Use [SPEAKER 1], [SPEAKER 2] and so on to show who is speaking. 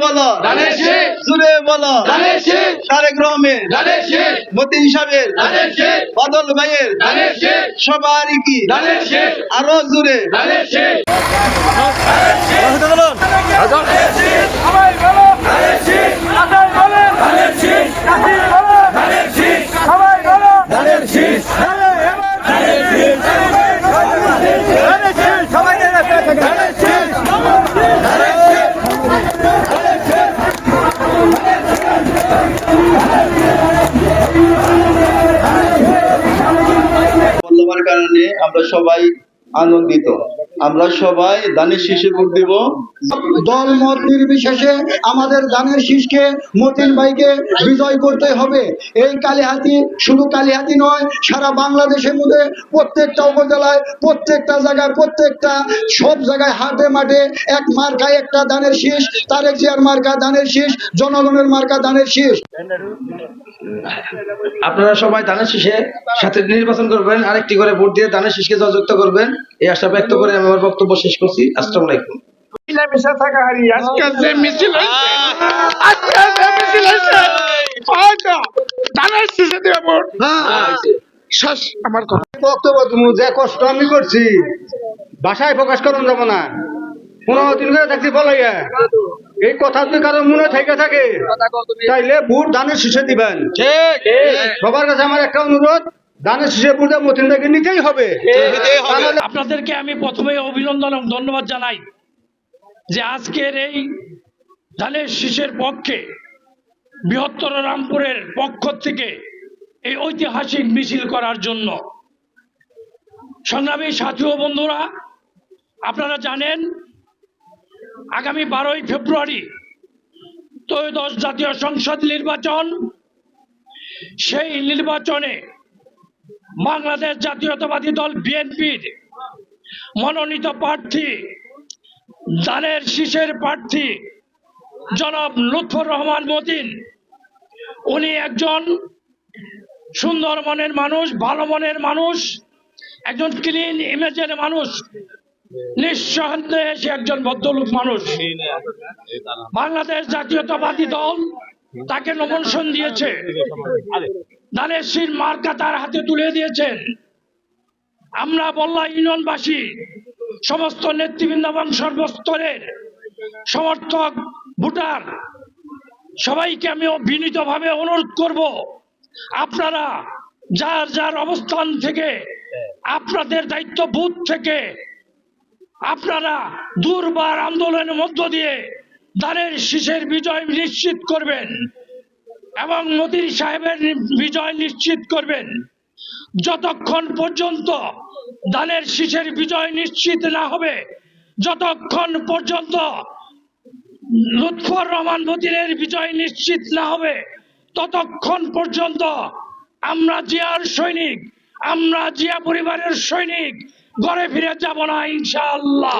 [SPEAKER 1] বলো জুড়ে বলো তারেক রহমান মতিন সাহেবের বাদল ভাইয়ের সবারই কি আরো জুড়ে বলবার কারণে আমরা সবাই আনন্দিত। আমরা সবাই ধানের শীষে ভোট দেব।
[SPEAKER 2] দল মত নির্বিশেষে আমাদের ধানের শীষকে মতিন ভাইকে বিজয় করতে হবে। এই কালিহাতি শুধু কালিহাতি নয়, সারা বাংলাদেশের মধ্যে প্রত্যেকটা উপজেলায়, প্রত্যেকটা জায়গায়, প্রত্যেকটা সব জায়গায় হাটে মাঠে এক মার্কায় একটা ধানের শীষ, তারেক জিয়ার মার্কা ধানের শীষ, জনগণের মার্কা ধানের শীষ।
[SPEAKER 3] আপনারা সবাই ধানের শীষে সাথে নির্বাচন করবেন, আরেকটি করে ভোট দিয়ে ধানের শীষকে জয়যুক্ত করবেন, এই আশা ব্যক্ত করে আমি আমার বক্তব্য শেষ করছি। আসসালামু আলাইকুম।
[SPEAKER 2] বক্তব্য তুমি যে কষ্ট আমি করছি ভাষায় প্রকাশ করুন যাব না। 15 দিন ধরে থাকছি বলাইয়া এই কথা যদি কারো মনে থেকে থাকে তাইলে ভোট ধানের শীষে দিবেন। সবার কাছে আমার একটা অনুরোধ, ধানের শীষে ভোট মতিন ভাইকে নিতেই হবে।
[SPEAKER 4] আপনাদেরকে আমি প্রথমে অভিনন্দন এবং ধন্যবাদ জানাই যে আজকের এই ধানের শীষের পক্ষে বৃহত্তর রামপুরের পক্ষ থেকে এই ঐতিহাসিক মিছিল করার জন্য। সংগ্রামী সাথী ও বন্ধুরা, আপনারা জানেন আগামী 12ই ফেব্রুয়ারি ত্রয়োদশ জাতীয় সংসদ নির্বাচন। সেই নির্বাচনে বাংলাদেশ জাতীয়তাবাদী দল বিএনপির মনোনীত প্রার্থী ধানের শীষের প্রার্থী জনাব লুৎফর রহমান মতিন, উনি একজন সুন্দর মনের মানুষ, ভালো মনের মানুষ, একজন ক্লিন ইমেজের মানুষ, নিঃসন্দেহে সে একজন ভদ্রলোক মানুষ। বাংলাদেশ জাতীয়তাবাদী দল তাকে নমিনেশন দিয়েছে, ধানের শীষ মার্কা তার হাতে তুলে দিয়েছেন। আমরা বল্লা ইউনিয়নবাসী সমস্ত নেতৃবৃন্দ এবং সর্বস্তরের সমর্থক ভোটার সবাইকে আমি বিনীতভাবে অনুরোধ করব, আপনারা যার যার অবস্থান থেকে, আপনাদের দায়িত্ব বুথ থেকে আপনারা দুর্বার আন্দোলনের মধ্য দিয়ে ধানের শীষের বিজয় নিশ্চিত করবেন এবং মতিন সাহেবের বিজয় নিশ্চিত করবেন। যতক্ষণ পর্যন্ত ধানের শীষের বিজয় নিশ্চিত না হবে, যতক্ষণ পর্যন্ত লুৎফর রহমান মতিনের বিজয় নিশ্চিত না হবে, ততক্ষণ পর্যন্ত আমরা জিয়ার সৈনিক, আমরা জিয়া পরিবারের সৈনিক ঘরে ফিরে যাব না ইনশাআল্লাহ।